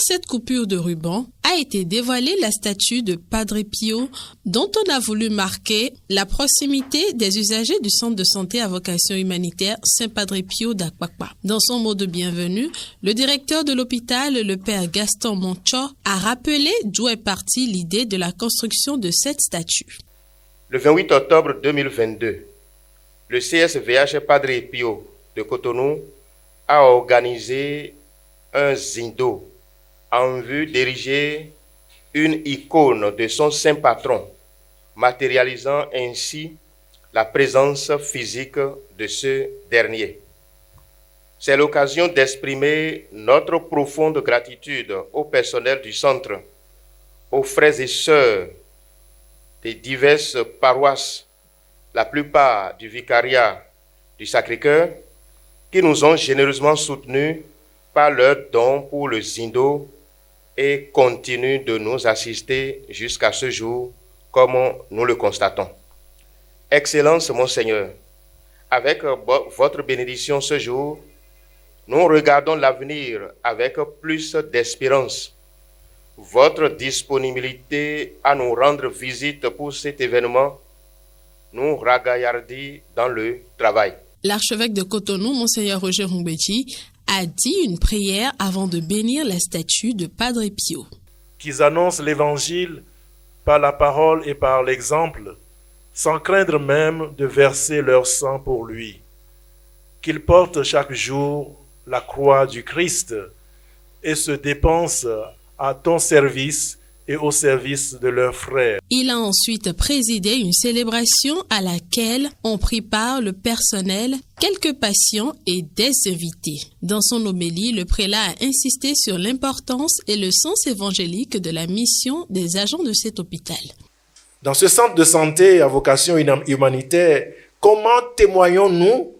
cette coupure de ruban a été dévoilée la statue de Padre Pio dont on a voulu marquer la proximité des usagers du centre de santé à vocation humanitaire Saint-Padre Pio d'Akpakpa. Dans son mot de bienvenue, le directeur de l'hôpital, le père Gaston Moncho, a rappelé d'où est partie l'idée de la construction de cette statue. Le 28 octobre 2022, le CSVH Padre Pio de Cotonou a organisé un zindo en vue d'ériger une icône de son saint patron, matérialisant ainsi la présence physique de ce dernier. C'est l'occasion d'exprimer notre profonde gratitude au personnel du centre, aux frères et sœurs des diverses paroisses, la plupart du vicariat du Sacré-Cœur, qui nous ont généreusement soutenus par leurs dons pour le Zindo et continuent de nous assister jusqu'à ce jour, comme nous le constatons. Excellence, Monseigneur, avec votre bénédiction ce jour, nous regardons l'avenir avec plus d'espérance. Votre disponibilité à nous rendre visite pour cet événement nous ragaillardit dans le travail. L'archevêque de Cotonou, Monseigneur Roger Rumbeji, a dit une prière avant de bénir la statue de Padre Pio. Qu'ils annoncent l'évangile par la parole et par l'exemple, sans craindre même de verser leur sang pour lui. Qu'ils portent chaque jour la croix du Christ et se dépensent à ton service et au service de leurs frères. Il a ensuite présidé une célébration à laquelle ont pris part le personnel, quelques patients et des invités. Dans son homélie, le prélat a insisté sur l'importance et le sens évangélique de la mission des agents de cet hôpital. Dans ce centre de santé à vocation humanitaire, comment témoignons-nous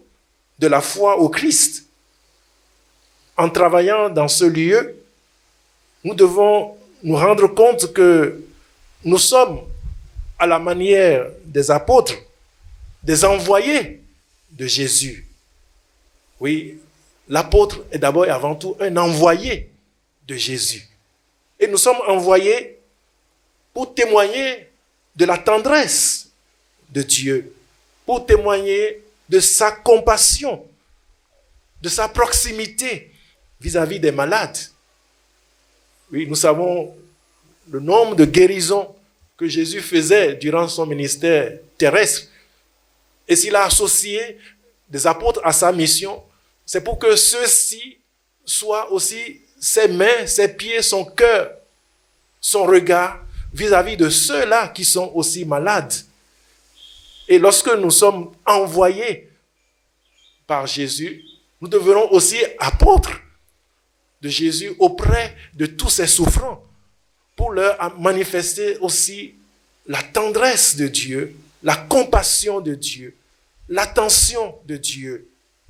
de la foi au Christ? En travaillant dans ce lieu, nous devons nous rendre compte que nous sommes à la manière des apôtres, des envoyés de Jésus. Oui, l'apôtre est d'abord et avant tout un envoyé de Jésus. Et nous sommes envoyés pour témoigner de la tendresse de Dieu, pour témoigner de sa compassion, de sa proximité vis-à-vis des malades. Oui, nous savons le nombre de guérisons que Jésus faisait durant son ministère terrestre. Et s'il a associé des apôtres à sa mission, c'est pour que ceux-ci soient aussi ses mains, ses pieds, son cœur, son regard vis-à-vis de ceux-là qui sont aussi malades. Et lorsque nous sommes envoyés par Jésus, nous devenons aussi apôtres de Jésus auprès de tous ces souffrants pour leur manifester aussi la tendresse de Dieu, la compassion de Dieu, l'attention de Dieu.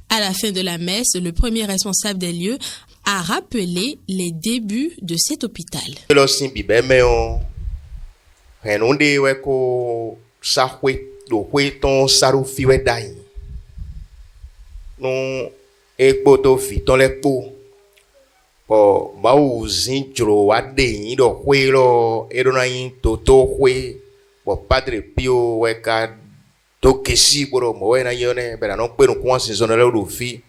À la fin de la messe, le premier responsable des lieux a rappelé les débuts de cet hôpital. Mau zinjro ade do huelo erona in toto hue bo Padre Pio weka to kesi boro mo na yone bera no pe no kwa sinzona le do fi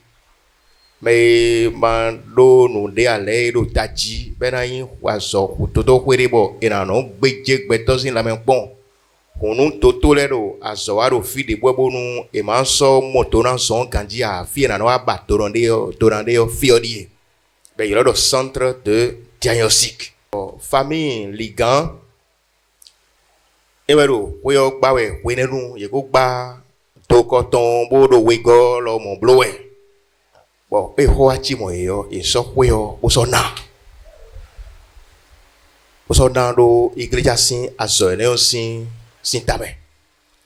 me mando no de ale do taji bena in waso toto hue bo ina no gbeje gbeto sin la men pon hunu toto le do azo aro fi de bobo no e man so moto na so kanji a fi na no abato torande yo fi odie. Il y a le centre de diagnostic. Famille Ligan, et bueno, we au bawe, we nenu, ye go ba, toko tombo do we go lo mon blowe. Bon, e ho achi mo yo, e so we yo, usona do iglesia sin azoene sin tabe.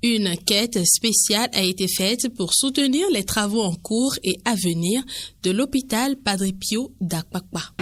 Une quête spéciale a été faite pour soutenir les travaux en cours et à venir de l'hôpital Padre Pio d'Akpakpa.